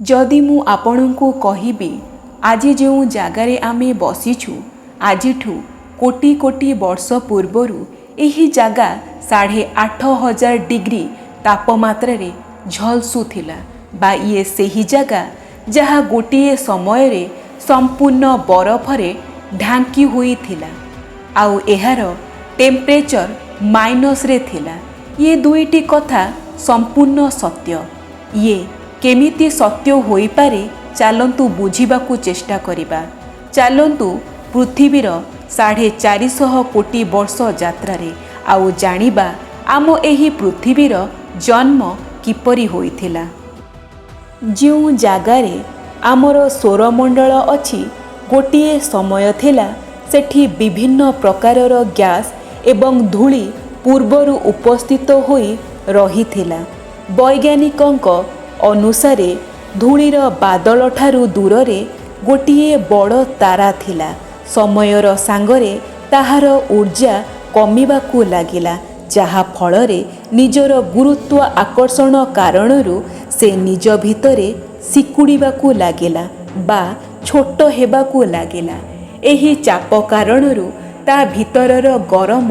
जदि मु आपणଙ୍କୁ କହିବି ଆଜି ଯେଉଁ ଜାଗାରେ ଆମେ ବସିଛୁ ଆଜିଠୁ କୋଟି କୋଟି ବର୍ଷ ପୂର୍ବରୁ ଏହି ଜାଗା 8,500 ଡିଗ୍ରୀ ତାପମାତ୍ରାରେ ଝଲସୁଥିଲା ବା ଇଏ ସେହି ଜାଗା ଯାହା ଗୋଟିଏ ସମୟରେ ସମ୍ପୂର୍ଣ୍ଣ ବରଫରେ ଢାଙ୍କି ହୋଇଥିଲା ଆଉ ଏହାର ଟେମ୍ପରେଚର ମାଇନସରେ ଥିଲା। ଇଏ ଦୁଇଟି କଥା ସମ୍ପୂର୍ଣ୍ଣ ସତ୍ୟ। ଇଏ କେମିତି ସତ୍ୟ ହୋଇପାରେ ଚାଲନ୍ତୁ ବୁଝିବାକୁ ଚେଷ୍ଟା କରିବା। ଚାଲନ୍ତୁ ପୃଥିବୀର 450 କୋଟି ବର୍ଷ ଯାତ୍ରାରେ ଆଉ ଜାଣିବା ଆମ ଏହି ପୃଥିବୀର ଜନ୍ମ କିପରି ହୋଇଥିଲା। ଯେଉଁ ଜାଗାରେ ଆମର ସୌରମଣ୍ଡଳ ଅଛି ଗୋଟିଏ ସମୟ ଥିଲା ସେଠି ବିଭିନ୍ନ ପ୍ରକାରର ଗ୍ୟାସ୍ ଏବଂ ଧୂଳି ପୂର୍ବରୁ ଉପସ୍ଥିତ ହୋଇ ରହିଥିଲା। ବୈଜ୍ଞାନିକଙ୍କ ଅନୁସାରେ ଧୂଳିର ବାଦଲଠାରୁ ଦୂରରେ ଗୋଟିଏ ବଡ଼ ତାରା ଥିଲା। ସମୟର ସାଙ୍ଗରେ ତାହାର ଉର୍ଜା କମିବାକୁ ଲାଗିଲା ଯାହା ଫଳରେ ନିଜର ଗୁରୁତ୍ୱ ଆକର୍ଷଣ କାରଣରୁ ସେ ନିଜ ଭିତରେ ସିକୁଡ଼ିବାକୁ ଲାଗିଲା ବା ଛୋଟ ହେବାକୁ ଲାଗିଲା। ଏହି ଚାପ କାରଣରୁ ତା ଭିତରର ଗରମ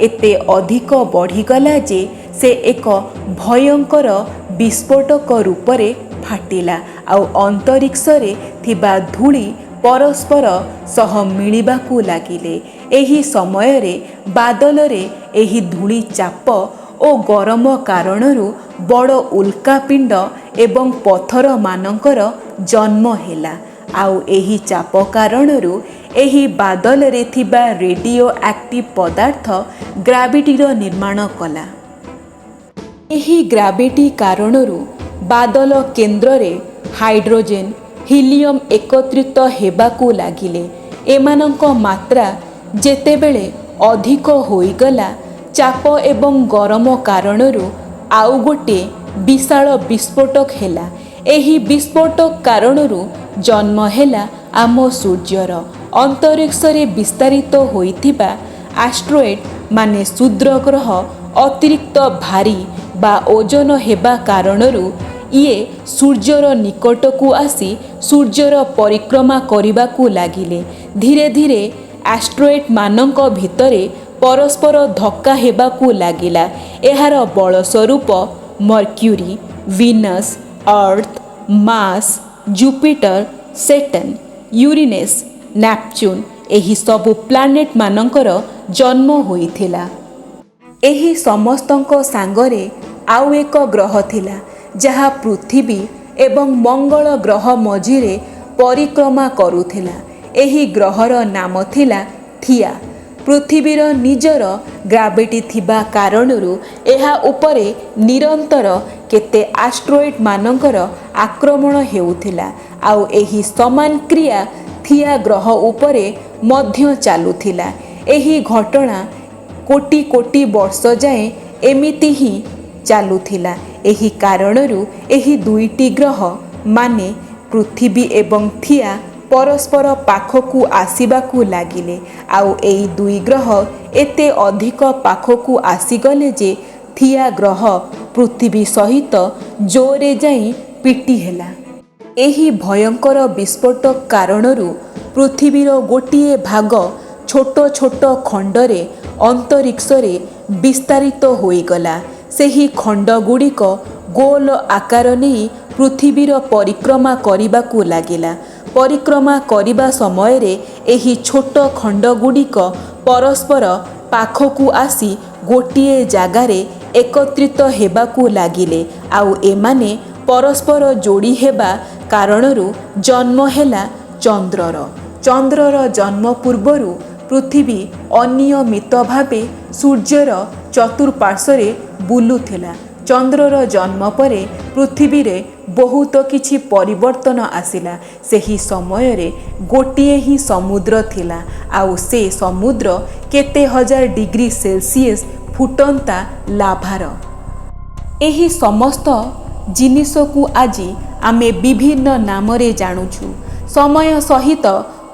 ଏତେ ଅଧିକ ବଢ଼ିଗଲା ଯେ ସେ ଏକ ଭୟଙ୍କର ବିସ୍ଫୋଟକ ରୂପରେ ଫାଟିଲା ଆଉ ଅନ୍ତରୀକ୍ଷରେ ଥିବା ଧୂଳି ପରସ୍ପର ସହ ମିଳିବାକୁ ଲାଗିଲେ। ଏହି ସମୟରେ ବାଦଲରେ ଏହି ଧୂଳି ଚାପ ଓ ଗରମ କାରଣରୁ ବଡ଼ ଉଲ୍କାପିଣ୍ଡ ଏବଂ ପଥରମାନଙ୍କର ଜନ୍ମ ହେଲା ଆଉ ଏହି ଚାପ କାରଣରୁ ଏହି ବାଦଲରେ ଥିବା ରେଡିଓ ଆକ୍ଟିଭ ପଦାର୍ଥ ଗ୍ରାଭିଟିର ନିର୍ମାଣ କଲା। ଏହି ଗ୍ରାଭିଟି କାରଣରୁ ବାଦଲ କେନ୍ଦ୍ରରେ ହାଇଡ୍ରୋଜେନ ହିଲିୟମ ଏକତ୍ରିତ ହେବାକୁ ଲାଗିଲେ। ଏମାନଙ୍କ ମାତ୍ରା ଯେତେବେଳେ ଅଧିକ ହୋଇଗଲା ଚାପ ଏବଂ ଗରମ କାରଣରୁ ଆଉ ଗୋଟିଏ ବିଶାଳ ବିସ୍ଫୋଟକ ହେଲା। ଏହି ବିସ୍ଫୋଟକ କାରଣରୁ ଜନ୍ମ ହେଲା ଆମ ସୂର୍ଯ୍ୟର। ଅନ୍ତରୀକ୍ଷରେ ବିସ୍ତାରିତ ହୋଇଥିବା ଆଷ୍ଟ୍ରଏଡ୍ ମାନେ କ୍ଷୁଦ୍ର ଗ୍ରହ ଅତିରିକ୍ତ ଭାରୀ ବା ଓଜନ ହେବା କାରଣରୁ ଇଏ ସୂର୍ଯ୍ୟର ନିକଟକୁ ଆସି ସୂର୍ଯ୍ୟର ପରିକ୍ରମା କରିବାକୁ ଲାଗିଲେ। ଧୀରେ ଧୀରେ ଆଷ୍ଟ୍ରଏଡ୍ମାନଙ୍କ ଭିତରେ ପରସ୍ପର ଧକ୍କା ହେବାକୁ ଲାଗିଲା। ଏହାର ବଳ ସ୍ୱରୂପ Mercury, Venus, Earth, Mars, Jupiter, Saturn, Uranus, Neptune ଏହି ସବୁ ପ୍ଲାନେଟ୍ ମାନଙ୍କର ଜନ୍ମ ହୋଇଥିଲା। ଏହି ସମସ୍ତଙ୍କ ସାଙ୍ଗରେ ଆଉ ଏକ ଗ୍ରହ ଥିଲା ଯାହା ପୃଥିବୀ ଏବଂ ମଙ୍ଗଳ ଗ୍ରହ ମଝିରେ ପରିକ୍ରମା କରୁଥିଲା। ଏହି ଗ୍ରହର ନାମ ଥିଲା ଥିଆ। ପୃଥିବୀର ନିଜର ଗ୍ରାଭିଟି ଥିବା କାରଣରୁ ଏହା ଉପରେ ନିରନ୍ତର କେତେ ଆଷ୍ଟ୍ରଏଡ୍ ମାନଙ୍କର ଆକ୍ରମଣ ହେଉଥିଲା ଆଉ ଏହି ସମାନ କ୍ରିୟା ଥିଆ ଗ୍ରହ ଉପରେ ମଧ୍ୟ ଚାଲୁଥିଲା। ଏହି ଘଟଣା କୋଟି କୋଟି ବର୍ଷ ଯାଏଁ ଏମିତି ହିଁ ଚାଲୁଥିଲା। ଏହି କାରଣରୁ ଏହି ଦୁଇଟି ଗ୍ରହ ମାନେ ପୃଥିବୀ ଏବଂ ଥିଆ ପରସ୍ପର ପାଖକୁ ଆସିବାକୁ ଲାଗିଲେ ଆଉ ଏହି ଦୁଇ ଗ୍ରହ ଏତେ ଅଧିକ ପାଖକୁ ଆସିଗଲେ ଯେ ଥିଆ ଗ୍ରହ ପୃଥିବୀ ସହିତ ଜୋରରେ ଯାଇ ପିଟି ହେଲା। ଏହି ଭୟଙ୍କର ବିସ୍ଫୋଟକ କାରଣରୁ ପୃଥିବୀର ଗୋଟିଏ ଭାଗ ଛୋଟ ଛୋଟ ଖଣ୍ଡରେ ଅନ୍ତରୀକ୍ଷରେ ବିସ୍ତାରିତ ହୋଇଗଲା। ସେହି ଖଣ୍ଡଗୁଡ଼ିକ ଗୋଲ ଆକାର ନେଇ ପୃଥିବୀର ପରିକ୍ରମା କରିବାକୁ ଲାଗିଲା। ପରିକ୍ରମା କରିବା ସମୟରେ ଏହି ଛୋଟ ଖଣ୍ଡଗୁଡ଼ିକ ପରସ୍ପର ପାଖକୁ ଆସି ଗୋଟିଏ ଜାଗାରେ ଏକତ୍ରିତ ହେବାକୁ ଲାଗିଲେ ଆଉ ଏମାନେ ପରସ୍ପର ଯୋଡ଼ି ହେବା କାରଣରୁ ଜନ୍ମ ହେଲା ଚନ୍ଦ୍ରର। ଚନ୍ଦ୍ରର ଜନ୍ମ ପୂର୍ବରୁ ପୃଥିବୀ ଅନିୟମିତ ଭାବେ ସୂର୍ଯ୍ୟର ଚତୁଃପାର୍ଶ୍ୱରେ ବୁଲୁଥିଲା। ଚନ୍ଦ୍ରର ଜନ୍ମ ପରେ ପୃଥିବୀରେ ବହୁତ କିଛି ପରିବର୍ତ୍ତନ ଆସିଲା। ସେହି ସମୟରେ ଗୋଟିଏ ହିଁ ସମୁଦ୍ର ଥିଲା ଆଉ ସେ ସମୁଦ୍ର କେତେ ହଜାର ଡିଗ୍ରୀ ସେଲସିୟସ୍ ଫୁଟନ୍ତା ଲାଭାର। ଏହି ସମସ୍ତ ଜିନିଷକୁ ଆଜି ଆମେ ବିଭିନ୍ନ ନାମରେ ଜାଣୁଛୁ। ସମୟ ସହିତ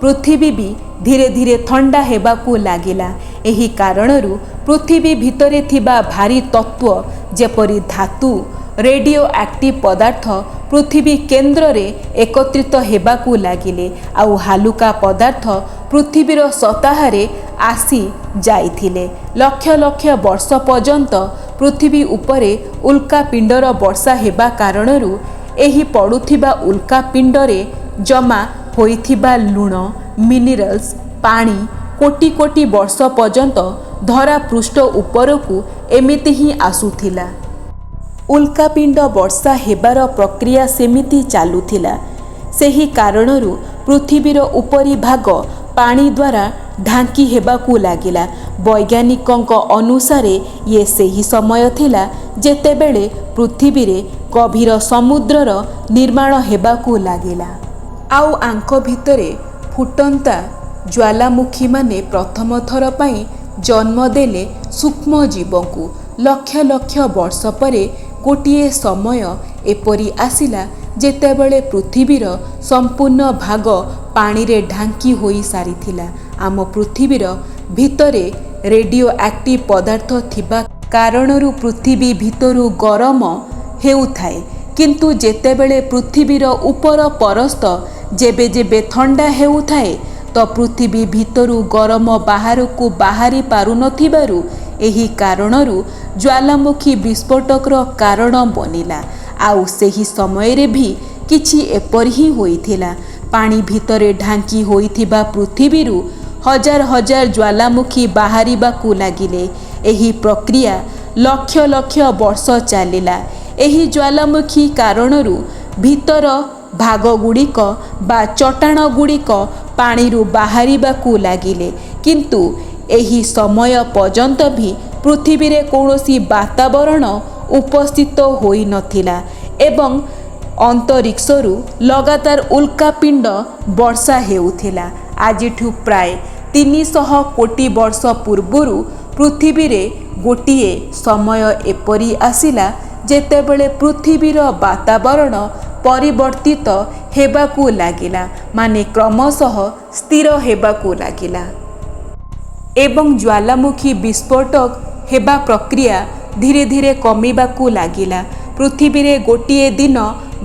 ପୃଥିବୀ ବି ଧୀରେ ଧୀରେ ଥଣ୍ଡା ହେବାକୁ ଲାଗିଲା। ଏହି କାରଣରୁ ପୃଥିବୀ ଭିତରେ ଥିବା ଭାରୀ ତତ୍ତ୍ୱ ଯେପରି ଧାତୁ रेडियो एक्टिव पदार्थ पृथ्वी केन्द्र रे एकत्रित हेबाकू लागिले आउ हालुका पदार्थ पृथ्वीर सतहारे आसी जाइथिले। लक्ष लक्ष वर्ष पर्यंत पृथ्वी उपरे उल्कापिंडर वर्षा हेबा कारणरू एही पड़ुथिबा उल्कापिंडरे जमा होइथिबा लुण मिनरल्स पानी कोटी कोटी वर्ष पर्यंत धरा पृष्ठ उपरकू एमिति ही आसुथिला। उल्कापिंड वर्षा हेबार प्रक्रिया सेमिति चालुथिला। सेही कारणरू पृथ्वीर उपरी भाग पानी द्वारा ढांकी हेबाकू लागिला। वैज्ञानिकଙ୍କ अनुसारे ये सेही समय थिला जेतेबेले पृथ्वी रे गभीर समुद्रर निर्माण हेबाकू लागिला। आउ आंक भितरे फुटंता ज्वालामुखी माने प्रथम थर पई जन्म देले सूक्ष्म जीवଙ୍କୁ। लक्ष लक्ष वर्ष परे गोटिए समय एपरी आसिला जेतेबेले पृथ्वीर संपूर्ण भाग पानी रे ढांकी होई सारिथिला। आम पृथ्वीर भितरे रेडियो एक्टिव पदार्थ थिबा कारणरू पृथ्वी भितरु गरम हेउथाए, किंतु जेतेबेले पृथ्वीर उपर परस्त जेबे जेबे ठंडा हेउथाए तो पृथ्वी भितरु गरम बाहरकू बाहरी पारु नथिबारु एही कारणरू ज्वालामुखी विस्फोटकर कारण बनिला। आउ सेही समय रे भी किछि एपरि ही होइथिला। पानी भितरे ढांकी होइथिबा पृथ्वीरू हजार हजार ज्वालामुखी बाहरिबाकू लागिले। एही प्रक्रिया लक्ष लक्ष वर्ष चलिला। एही ज्वालामुखी कारणरू भितर भाग गुड़िक बा चट्टाण गुड़िक पानीरू बाहरिबाकू लागिले, किंतु एही समय पर्यंत भी पृथ्वी रे कौनसी वातावरण उपस्थित होई नथिला एवं अंतरिक्षरू लगातार उल्कापिंड वर्षा हेउथिला। आजिठू प्राय 300 कोटी वर्ष पूर्वरू पृथ्वी रे गोटिए समय एपरी आसिला जेतेबेले पृथ्वीर वातावरण परिवर्तित हेबाकू लागिला, माने क्रमशः स्थिर हेबाकू लागिला एवं ज्वालामुखी विस्फोटक हेबा प्रक्रिया धीरे धीरे कमिबाकू लागिला। पृथ्वी रे गोटिए दिन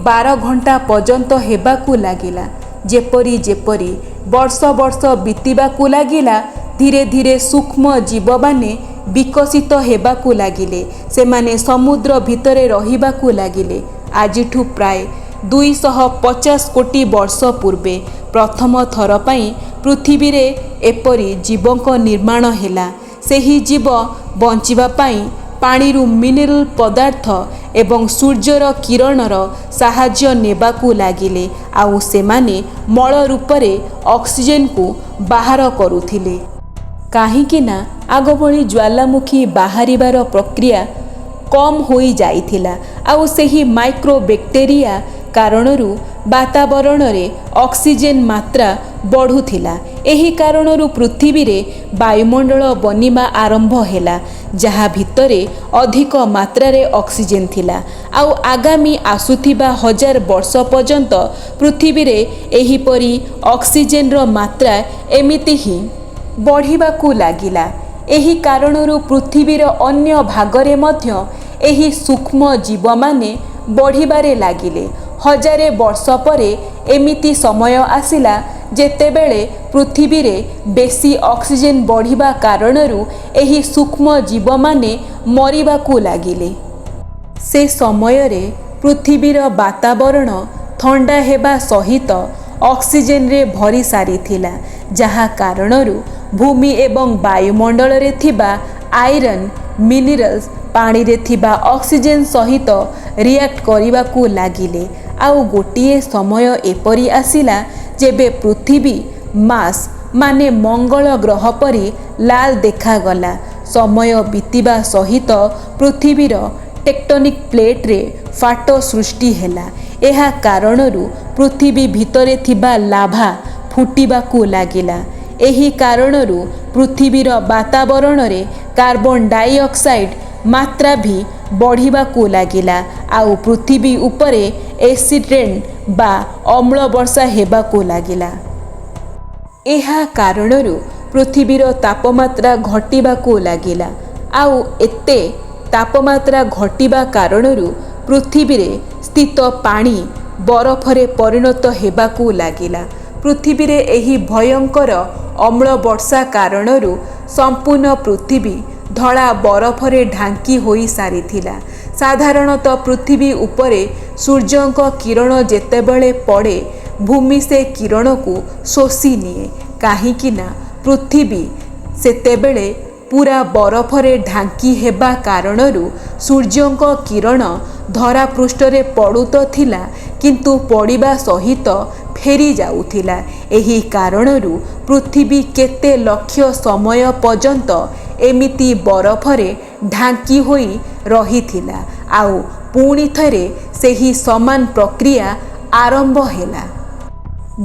12 घंटा पर्यंत हेबाकू लागिला। जेपरी जेपरी वर्ष वर्ष बीतिबाकू लागिला धीरे धीरे सूक्ष्म जीव माने विकसित हेबाकू लागिले। सेमाने समुद्र भितरे रहिबाकू लागिले। आजिठू प्राय 250 कोटी वर्ष पूर्वे प्रथम थर पई पृथ्वी रे एपरी जीवक निर्माण हेला। सेही जीव बंचिबा पई पानीरू मिनरल पदार्थ एवं सूर्यर किरणर साहाय्य नेबाकू लागिले। आउ सेमाने मल रूपरे ऑक्सीजन को बाहर करुथिले। काहींकि ना आग भली ज्वालामुखी बाहरिबार प्रक्रिया कम होई जाइथिला। आउ सेही माइक्रोबैक्टेरिया कारणरू वातावरण रे ऑक्सीजन मात्रा बढ़ुथिला। एही कारणरू पृथ्वी रे वायुमंडल बनिबा आरंभ हेला, जहा भितरे अधिक मात्रा रे ऑक्सीजन थिला। आउ आगामी आसुथिबा 1000 वर्ष पर्यंत पृथ्वी रे एही परी ऑक्सीजन रो मात्रा एमिति ही बढ़िबाकू लागिला। एही कारणरू पृथ्वीर अन्य भागरे मध्य एही सूक्ष्म जीव माने बढ़िबारे लागिले। 1000 वर्ष परे एमिति समय आसिला जेतेबेले पृथ्वी रे बेसी ऑक्सीजन बढ़िबा कारणरू एही सूक्ष्म जीव माने मरिबाकू लागिले। से समय रे पृथ्वीर वातावरण ठंडा हेबा सहित ऑक्सीजन रे भरी सारिथिला, जहा कारणरू भूमि एवं वायुमंडल रे थिबा आयरन मिनरल्स पानी रे थिबा ऑक्सीजन सहित रिएक्ट करिबाकू लागिले। आउ गोटिए समय एपरी आसिला जेबे पृथ्वी मास माने मंगल ग्रह परी लाल देखागला। समय बीतिबा सहित पृथ्वीर टेक्टोनिक प्लेट रे फाट सृष्टि हेला। एहा कारणरू पृथ्वी भितरे थिबा लाभा फुटिबाकू लागिला। एही कारणरू पृथ्वीर वातावरण रे कार्बन डाइऑक्साइड मात्रा भी बढ़िबाकू लागिला। आउ पृथ्वी उपरे एसिड रेन बा अम्ल वर्षा हेबाकू लागिला। एहा कारणरू पृथ्वीर तापमात्रा घटिबाकू लागिला। आउ एते तापमात्रा घटिबा कारणरू ପୃଥିବୀରେ ସ୍ଥିତ ପାଣି ବରଫରେ ପରିଣତ ହେବାକୁ ଲାଗିଲା। ପୃଥିବୀରେ ଏହି ଭୟଙ୍କର ଅମ୍ଳ ବର୍ଷା କାରଣରୁ ସମ୍ପୂର୍ଣ୍ଣ ପୃଥିବୀ ଧଳା ବରଫରେ ଢାଙ୍କି ହୋଇସାରିଥିଲା। ସାଧାରଣତଃ ପୃଥିବୀ ଉପରେ ସୂର୍ଯ୍ୟଙ୍କ କିରଣ ଯେତେବେଳେ ପଡ଼େ ଭୂମି ସେ କିରଣକୁ ଶୋଷି ନିଏ, କାହିଁକି ନା ପୃଥିବୀ ସେତେବେଳେ ପୁରା ବରଫରେ ଢାଙ୍କି ହେବା କାରଣରୁ ସୂର୍ଯ୍ୟଙ୍କ କିରଣ ଧରାପୃଷ୍ଠରେ ପଡ଼ୁତ ଥିଲା, କିନ୍ତୁ ପଡ଼ିବା ସହିତ ଫେରି ଯାଉଥିଲା। ଏହି କାରଣରୁ ପୃଥିବୀ କେତେ ଲକ୍ଷ ସମୟ ପର୍ଯ୍ୟନ୍ତ ଏମିତି ବରଫରେ ଢାଙ୍କି ହୋଇ ରହିଥିଲା, ଆଉ ପୁଣି ଥରେ ସେହି ସମାନ ପ୍ରକ୍ରିୟା ଆରମ୍ଭ ହେଲା।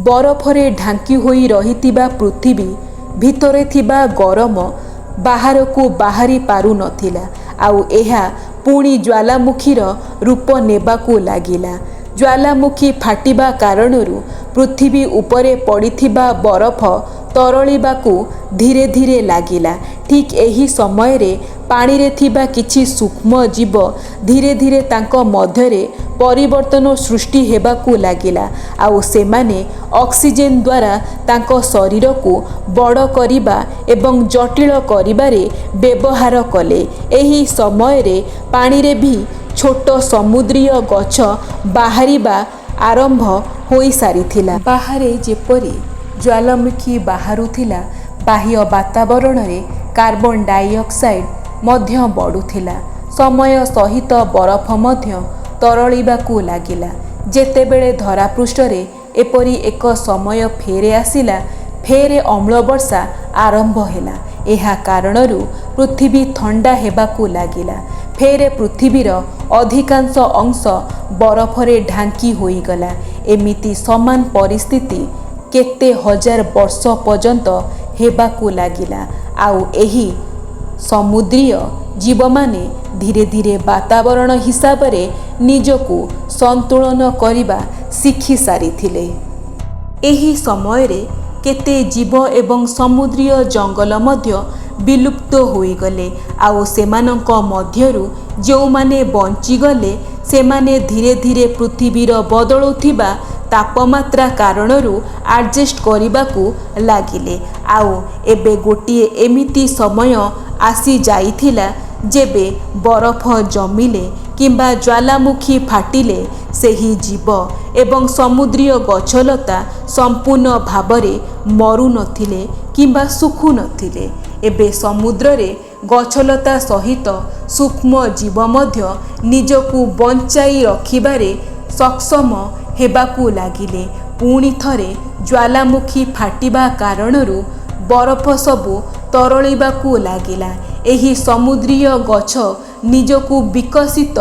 ବରଫରେ ଢାଙ୍କି ହୋଇ ରହିଥିବା ପୃଥିବୀ ଭିତରେ ଥିବା ଗରମ ବାହାରକୁ ବାହାରି ପାରୁନଥିଲା, ଆଉ ଏହା ପୁଣି ଜ୍ୱାଳାମୁଖୀର ରୂପ ନେବାକୁ ଲାଗିଲା। ଜ୍ୱାଳାମୁଖୀ ଫାଟିବା କାରଣରୁ ପୃଥିବୀ ଉପରେ ପଡ଼ିଥିବା ବରଫ ତରଳିବାକୁ ଧୀରେ ଧୀରେ ଲାଗିଲା। ଠିକ୍ ଏହି ସମୟରେ ପାଣିରେ ଥିବା କିଛି ସୂକ୍ଷ୍ମ ଜୀବ ଧୀରେ ଧୀରେ ତାଙ୍କ ମଧ୍ୟରେ ପରିବର୍ତ୍ତନ ସୃଷ୍ଟି ହେବାକୁ ଲାଗିଲା, ଆଉ ସେମାନେ ଅକ୍ସିଜେନ୍ ଦ୍ୱାରା ତାଙ୍କ ଶରୀରକୁ ବଡ଼ କରିବା ଏବଂ ଜଟିଳ କରିବାରେ ବ୍ୟବହାର କଲେ। ଏହି ସମୟରେ ପାଣିରେ ବି ଛୋଟ ସମୁଦ୍ରୀୟ ଗଛ ବାହାରିବା ଆରମ୍ଭ ହୋଇସାରିଥିଲା। ବାହାରେ ଯେପରି ଜ୍ୱାଳାମୁଖୀ ବାହାରୁଥିଲା, ବାହ୍ୟ ବାତାବରଣରେ କାର୍ବନ ଡାଇଅକ୍ସାଇଡ୍ ମଧ୍ୟ ବଢ଼ୁଥିଲା। ସମୟ ସହିତ ବରଫ ମଧ୍ୟ ତରଳିବାକୁ ଲାଗିଲା। ଯେତେବେଳେ ଧରାପୃଷ୍ଠରେ ଏପରି ଏକ ସମୟ ଫେରେ ଆସିଲା, ଫେରେ ଅମ୍ଳବର୍ଷା ଆରମ୍ଭ ହେଲା। ଏହା କାରଣରୁ ପୃଥିବୀ ଥଣ୍ଡା ହେବାକୁ ଲାଗିଲା। ଫେରେ ପୃଥିବୀର ଅଧିକାଂଶ ଅଂଶ ବରଫରେ ଢାଙ୍କି ହୋଇଗଲା। ଏମିତି ସମାନ ପରିସ୍ଥିତି କେତେ ହଜାର ବର୍ଷ ପର୍ଯ୍ୟନ୍ତ ହେବାକୁ ଲାଗିଲା, ଆଉ ଏହି ସମୁଦ୍ରୀୟ ଜୀବମାନେ ଧୀରେ ଧୀରେ ବାତାବରଣ ହିସାବରେ ନିଜକୁ ସନ୍ତୁଳନ କରିବା ଶିଖି ସାରିଥିଲେ। ଏହି ସମୟରେ କେତେ ଜୀବ ଏବଂ ସମୁଦ୍ରୀୟ ଜଙ୍ଗଲ ମଧ୍ୟ ବିଲୁପ୍ତ ହୋଇଗଲେ, ଆଉ ସେମାନଙ୍କ ମଧ୍ୟରୁ ଯେଉଁମାନେ ବଞ୍ଚିଗଲେ ସେମାନେ ଧୀରେ ଧୀରେ ପୃଥିବୀର ବଦଳୁଥିବା ତାପମାତ୍ରା କାରଣରୁ ଆଡ଼ଜଷ୍ଟ କରିବାକୁ ଲାଗିଲେ। ଆଉ ଏବେ ଗୋଟିଏ ଏମିତି ସମୟ ଆସିଯାଇଥିଲା ଯେବେ ବରଫ ଜମିଲେ କିମ୍ବା ଜ୍ୱାଳାମୁଖୀ ଫାଟିଲେ ସେହି ଜୀବ ଏବଂ ସମୁଦ୍ରୀୟ ଗଛଲତା ସମ୍ପୂର୍ଣ୍ଣ ଭାବରେ ମରୁନଥିଲେ କିମ୍ବା ଶୁଖୁନଥିଲେ। ଏବେ ସମୁଦ୍ରରେ ଗଛଲତା ସହିତ ସୂକ୍ଷ୍ମ ଜୀବ ମଧ୍ୟ ନିଜକୁ ବଞ୍ଚାଇ ରଖିବାରେ ସକ୍ଷମ ହେବାକୁ ଲାଗିଲେ। ପୁଣି ଥରେ ଜ୍ୱାଳାମୁଖୀ ଫାଟିବା କାରଣରୁ ବରଫ ସବୁ ତରଳିବାକୁ ଲାଗିଲା। ଏହି ସମୁଦ୍ରୀୟ ଗଛ ନିଜକୁ ବିକଶିତ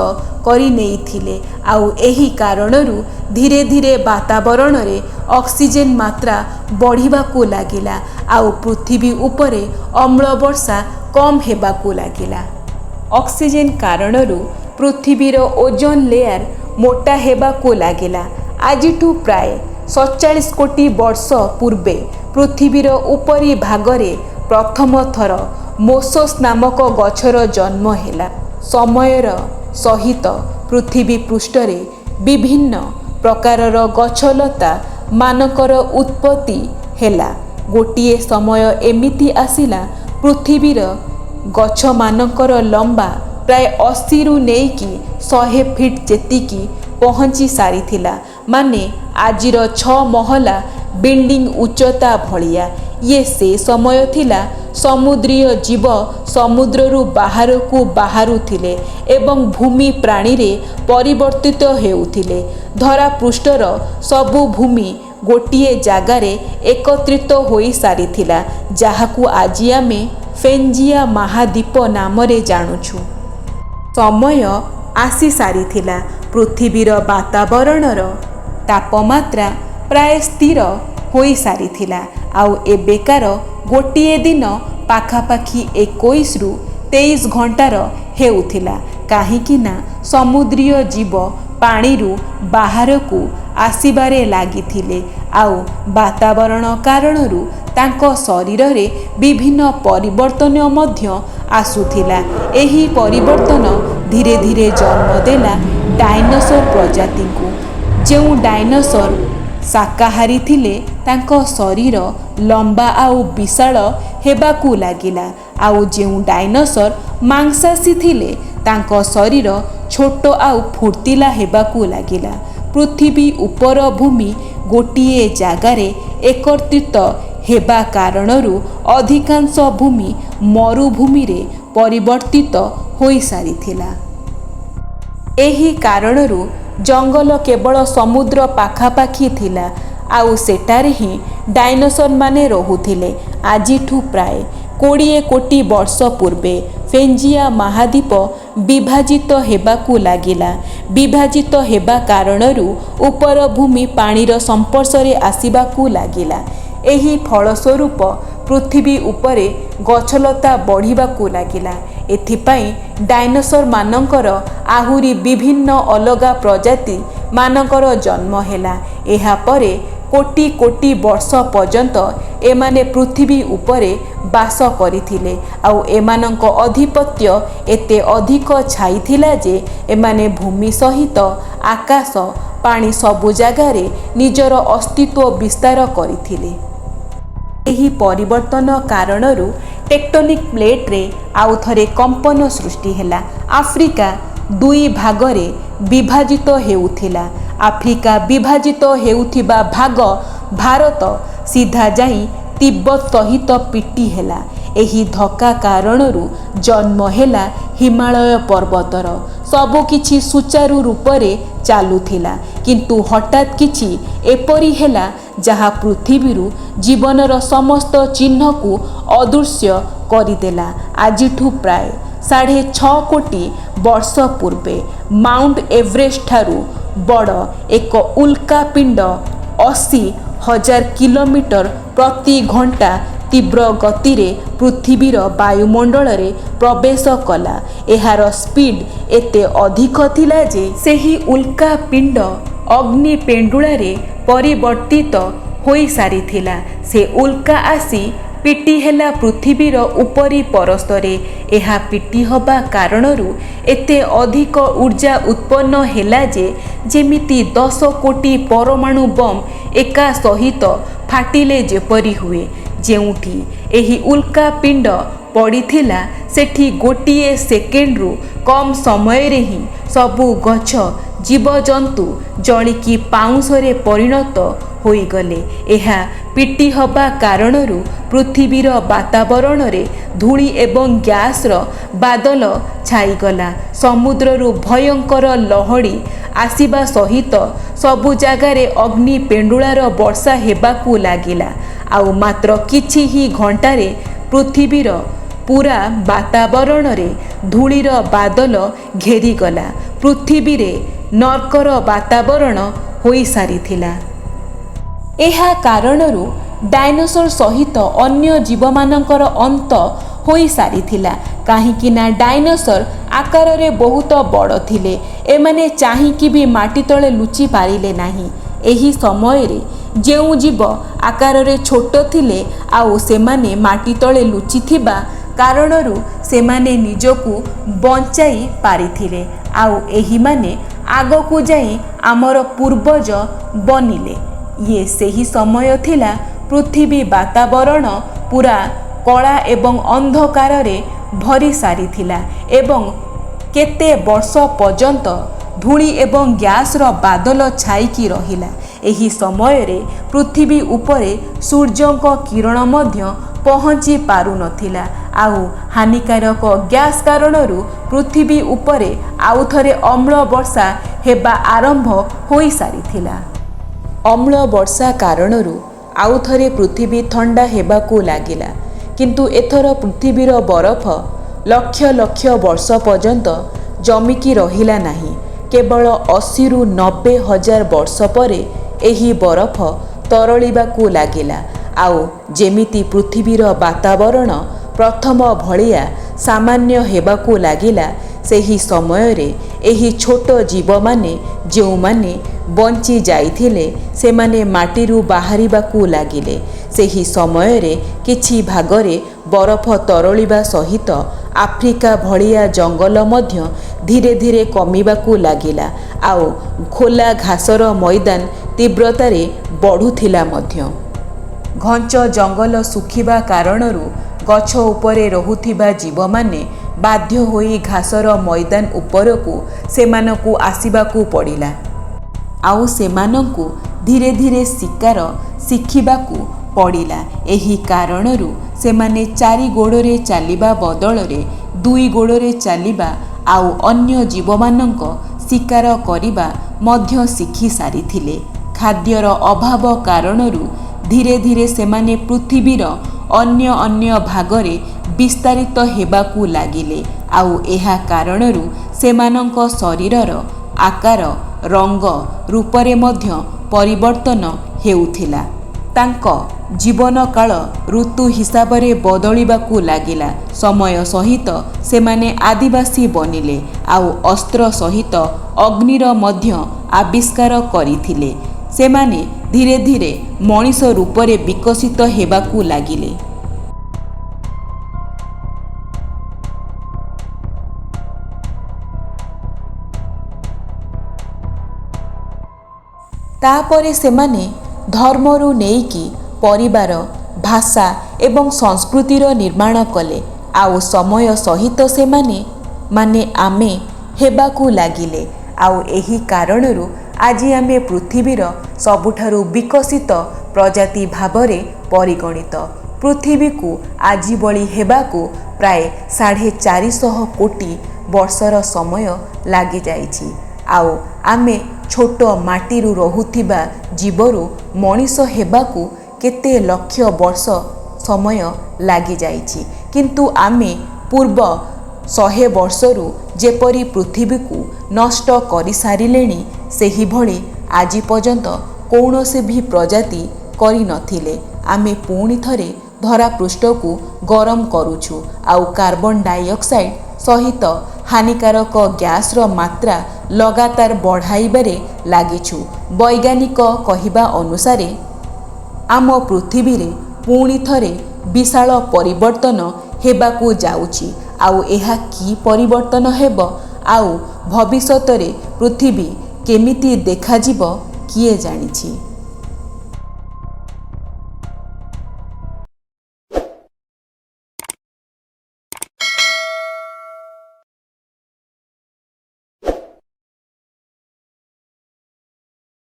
କରିନେଇଥିଲେ, ଆଉ ଏହି କାରଣରୁ ଧୀରେ ଧୀରେ ବାତାବରଣରେ ଅକ୍ସିଜେନ୍ ମାତ୍ରା ବଢ଼ିବାକୁ ଲାଗିଲା, ଆଉ ପୃଥିବୀ ଉପରେ ଅମ୍ଳବର୍ଷା କମ୍ ହେବାକୁ ଲାଗିଲା। ଅକ୍ସିଜେନ୍ କାରଣରୁ ପୃଥିବୀର ଓଜୋନ୍ ଲେୟାର ମୋଟା ହେବାକୁ ଲାଗିଲା। ଆଜିଠୁ ପ୍ରାୟ 47 କୋଟି ବର୍ଷ ପୂର୍ବେ ପୃଥିବୀର ଉପରି ଭାଗରେ ପ୍ରଥମ ଥର ମୋସସ୍ ନାମକ ଗଛର ଜନ୍ମ ହେଲା। ସମୟର ସହିତ ପୃଥିବୀ ପୃଷ୍ଠରେ ବିଭିନ୍ନ ପ୍ରକାରର ଗଛଲତା ମାନଙ୍କର ଉତ୍ପତ୍ତି ହେଲା। ଗୋଟିଏ ସମୟ ଏମିତି ଆସିଲା, ପୃଥିବୀର ଗଛମାନଙ୍କର ଲମ୍ବା ପ୍ରାୟ 80ରୁ ନେଇକି 100 ଫିଟ୍ ଯେତିକି ପହଞ୍ଚି ସାରିଥିଲା, ମାନେ ଆଜିର 6 ମହଲା ବିଲ୍ଡିଂ ଉଚ୍ଚତା ଭଳିଆ। ଇଏ ସେ ସମୟ ଥିଲା ସମୁଦ୍ରୀୟ ଜୀବ ସମୁଦ୍ରରୁ ବାହାରକୁ ବାହାରୁଥିଲେ ଏବଂ ଭୂମି ପ୍ରାଣୀରେ ପରିବର୍ତ୍ତିତ ହେଉଥିଲେ। ଧରାପୃଷ୍ଠର ସବୁ ଭୂମି ଗୋଟିଏ ଜାଗାରେ ଏକତ୍ରିତ ହୋଇସାରିଥିଲା, ଯାହାକୁ ଆଜି ଆମେ ପେଞ୍ଜିଆ ମହାଦ୍ୱୀପ ନାମରେ ଜାଣୁଛୁ। ସମୟ ଆସିସାରିଥିଲା, ପୃଥିବୀର ବାତାବରଣର ତାପମାତ୍ରା ପ୍ରାୟ ସ୍ଥିର ହୋଇସାରିଥିଲା, ଆଉ ଏବେକାର ଗୋଟିଏ ଦିନ ପାଖାପାଖି 21ରୁ 23 ଘଣ୍ଟାର ହେଉଥିଲା, କାହିଁକି ନା ସମୁଦ୍ରୀୟ ଜୀବ ପାଣିରୁ ବାହାରକୁ ଆସିବାରେ ଲାଗିଥିଲେ, ଆଉ ବାତାବରଣ କାରଣରୁ ତାଙ୍କ ଶରୀରରେ ବିଭିନ୍ନ ପରିବର୍ତ୍ତନ ମଧ୍ୟ ଆସୁଥିଲା। ଏହି ପରିବର୍ତ୍ତନ ଧୀରେ ଧୀରେ ଜନ୍ମ ଦେଲା डायनोसर प्रजाति को। जो डायनोसर शाकाहारी थिले तांको शरीर लंबा आउ विशाल हेबाकू लागिला, आउ जो डायनोसर मांसाशी थिले तांको शरीर छोट आउ फुर्तिला हेबाकू लागिला। पृथ्वी उपर भूमि गोटिए जगारे एकत्रित हेबा कारणरू अधिकांश भूमि मरुभूमि रे परिवर्तित होई सारिथिला। एही कारणरू जंगल केवल समुद्र पाखापाखी थिला, आउ सेटारे ही डायनोसर माने रहुथिले। आजिठू प्राय 20 कोटी वर्ष पूर्वे फेंजिया महाद्वीप विभाजित हेबाकू लागिला। विभाजित हेबा कारणरू उपर भूमि पानीर संपर्शरे आसिबाकू लागिला। एही फलस्वरूप पृथ्वी उपरे गछलता बढ़िबाकू लागिला। एथिपाई डायनोसर मानकर आहुरी विभिन्न अलगा प्रजाति मानकर जन्म हेला। एहा परे कोटी कोटी वर्ष पर्यंत एमाने पृथ्वी उपरे बास करिथिले, आउ एमानंक अधिपत्य एते अधिक छाइथिला जे एमाने भूमि सहित आकाश पानी सबु जगारे निजर अस्तित्व विस्तार करिथिले। एही परिवर्तन कारणरू टेक्टोनिक प्लेट रे आउ थरे कंपन सृष्टि हेला। आफ्रिका 2 भागरे विभाजित हेउथिला। आफ्रिका विभाजित हेउथिबा भाग भारत सीधा जाई तिब्बत सहित पिटी हेला। एही धक्का कारणरू जन्म हेला हिमालय पर्वतर। सबु किछि सुचारू रूपरे चालुथिला, किंतु हठात किछि एपरि हेला जहा पृथ्वीरू जीवनर समस्त चिन्ह को अदृश्य करिदेला। आजिठू प्राय 6.5 कोटी वर्ष पूर्वे माउंट एवरेस्ट ठारू बड़ एक उल्कापिंड 80,000 किलोमीटर प्रति घंटा तीव्र गति रे पृथ्वीर वायुमंडल रे प्रवेश कला। एहार स्पीड एते अधिक थिला जे सेही उल्कापिंड अग्नि पेंडुला रे परिवर्तित होई सारिथिला। से उल्का आसी पिटी हेला पृथ्वीर उपरी परस्तरे। एहा पिटी हबा कारणरू एते अधिक ऊर्जा उत्पन्न हेला जे जेमिति 10 कोटी परमाणु बम एका सहित फाटिले जेपरी हुए। जेउठी एही उल्का पिंड पड़िथिला सेठी गोटिए सेकेंडरू कम समय रे ही सबु गछ जीवजंतु जलिकी पाउंसरे परिणत होईगले। एहा पिटी हबा कारणरू पृथ्वीर वातावरण रे धूली एवं गैस रो बादल छाईगला। समुद्ररू भयंकर लहड़ी आसिबा सहित सबु जगारे अग्नि पेंडुलार वर्षा हेबाकू लागिला। आउ मात्र किछि ही घंटारे पृथ्वीर पूरा वातावरण रे धूलीर बादल घेरीगला। पृथ्वी रे नर्कर वातावरण होई सारिथिला। एहा कारणरू डायनोसर सहित अन्य जीवमानंकर अंत होई सारिथिला। काहींकि ना डायनोसर आकार रे बहुत बड़ थिले। एमाने चाहिकी भी माटी तळे लुचि पारिले नाही। एही समय रे जेउ जीव आकार रे छोट थिले आउ सेमाने माटी तळे लुचि थिबा कारणरू सेमाने निजकू बंचाई पारिथिले। आउ एही माने आगकू जाई आमर पूर्वज बनिले। ये सही समय थिला पृथ्वी वातावरण पूरा कला एवं अंधकार रे भरी सारिथिला एवं केते वर्ष पर्यंत धूली एवं गैस रो बादल छाईकी रहिला। एही समय रे पृथ्वी उपरे सूर्यंक किरण मध्य पहुँची पारु नथिला। आउ हानिकारक गैस कारणरू पृथ्वी उपरे आउ थरे अम्ल वर्षा हेबा आरंभ होई सारिथिला। अम्ल वर्षा कारणरू आउ थरे पृथ्वी ठंडा हेबाकू लागिला। किंतु एथर पृथ्वीर बरफ लक्ष लक्ष वर्ष पर्यंत जमिकी रहिला नाही। केवल 80 ରୁ 90 हजार वर्ष परे एही बरफ तरलिबाकू लागिला। आउ जेमिति पृथ्वीर वातावरण प्रथम भलिया सामान्य हेबाकू लागिला, सेही समय रे एही छोट जीव माने जो माने ବଞ୍ଚି ଯାଇଥିଲେ ସେମାନେ ମାଟିରୁ ବାହାରିବାକୁ ଲାଗିଲେ। ସେହି ସମୟରେ କିଛି ଭାଗରେ ବରଫ ତରଳିବା ସହିତ ଆଫ୍ରିକା ଭଳିଆ ଜଙ୍ଗଲ ମଧ୍ୟ ଧୀରେ ଧୀରେ କମିବାକୁ ଲାଗିଲା ଆଉ ଖୋଲା ଘାସର ମଇଦାନ ତୀବ୍ରତାରେ ବଢ଼ୁଥିଲା ମଧ୍ୟ। ଘଞ୍ଚ ଜଙ୍ଗଲ ଶୁଖିବା କାରଣରୁ ଗଛ ଉପରେ ରହୁଥିବା ଜୀବମାନେ ବାଧ୍ୟ ହୋଇ ଘାସର ମଇଦାନ ଉପରକୁ ସେମାନଙ୍କୁ ଆସିବାକୁ ପଡ଼ିଲା। ଆଉ ସେମାନଙ୍କୁ ଧୀରେ ଧୀରେ ଶିକାର ଶିଖିବାକୁ ପଡ଼ିଲା। ଏହି କାରଣରୁ ସେମାନେ 4 ଗୋଡ଼ରେ ଚାଲିବା ବଦଳରେ 2 ଗୋଡ଼ରେ ଚାଲିବା ଆଉ ଅନ୍ୟ ଜୀବମାନଙ୍କ ଶିକାର କରିବା ମଧ୍ୟ ଶିଖି ସାରିଥିଲେ। ଖାଦ୍ୟର ଅଭାବ କାରଣରୁ ଧୀରେ ଧୀରେ ସେମାନେ ପୃଥିବୀର ଅନ୍ୟ ଭାଗରେ ବିସ୍ତାରିତ ହେବାକୁ ଲାଗିଲେ ଆଉ ଏହା କାରଣରୁ ସେମାନଙ୍କ ଶରୀରର ଆକାର, ରଙ୍ଗ, ରୂପରେ ମଧ୍ୟ ପରିବର୍ତ୍ତନ ହେଉଥିଲା। ତାଙ୍କ ଜୀବନକାଳ ଋତୁ ହିସାବରେ ବଦଳିବାକୁ ଲାଗିଲା। ସମୟ ସହିତ ସେମାନେ ଆଦିବାସୀ ବନିଲେ ଆଉ ଅସ୍ତ୍ର ସହିତ ଅଗ୍ନିର ମଧ୍ୟ ଆବିଷ୍କାର କରିଥିଲେ। ସେମାନେ ଧୀରେ ଧୀରେ ମଣିଷ ରୂପରେ ବିକଶିତ ହେବାକୁ ଲାଗିଲେ। ତାପରେ ସେମାନେ ଧର୍ମରୁ ନେଇକି ପରିବାର, ଭାଷା ଏବଂ ସଂସ୍କୃତିର ନିର୍ମାଣ କଲେ ଆଉ ସମୟ ସହିତ ସେମାନେ ଆମେ ହେବାକୁ ଲାଗିଲେ। ଆଉ ଏହି କାରଣରୁ ଆଜି ଆମେ ପୃଥିବୀର ସବୁଠାରୁ ବିକଶିତ ପ୍ରଜାତି ଭାବରେ ପରିଗଣିତ। ପୃଥିବୀକୁ ଆଜି ଭଳି ହେବାକୁ ପ୍ରାୟ 450 କୋଟି ବର୍ଷର ସମୟ ଲାଗିଯାଇଛି। ଆଉ ଆମେ ଛୋଟ ମାଟିରୁ ରହୁଥିବା ଜୀବରୁ ମଣିଷ ହେବାକୁ କେତେ ଲକ୍ଷ ବର୍ଷ ସମୟ ଲାଗିଯାଇଛି। କିନ୍ତୁ ଆମେ ପୂର୍ବ 100 ବର୍ଷରୁ ଯେପରି ପୃଥିବୀକୁ ନଷ୍ଟ କରିସାରିଲେଣି ସେହିଭଳି ଆଜି ପର୍ଯ୍ୟନ୍ତ କୌଣସି ବି ପ୍ରଜାତି କରିନଥିଲେ। ଆମେ ପୁଣି ଥରେ ଧରାପୃଷ୍ଠକୁ ଗରମ କରୁଛୁ ଆଉ କାର୍ବନ ଡାଇଅକ୍ସାଇଡ୍ ସହିତ ହାନିକାରକ ଗ୍ୟାସର ମାତ୍ରା ଲଗାତାର ବଢ଼ାଇବାରେ ଲାଗିଛୁ। ବୈଜ୍ଞାନିକ କହିବା ଅନୁସାରେ ଆମ ପୃଥିବୀରେ ପୁଣି ଥରେ ବିଶାଳ ପରିବର୍ତ୍ତନ ହେବାକୁ ଯାଉଛି। ଆଉ ଏହା କି ପରିବର୍ତ୍ତନ ହେବ ଆଉ ଭବିଷ୍ୟତରେ ପୃଥିବୀ କେମିତି ଦେଖାଯିବ କିଏ ଜାଣିଛି।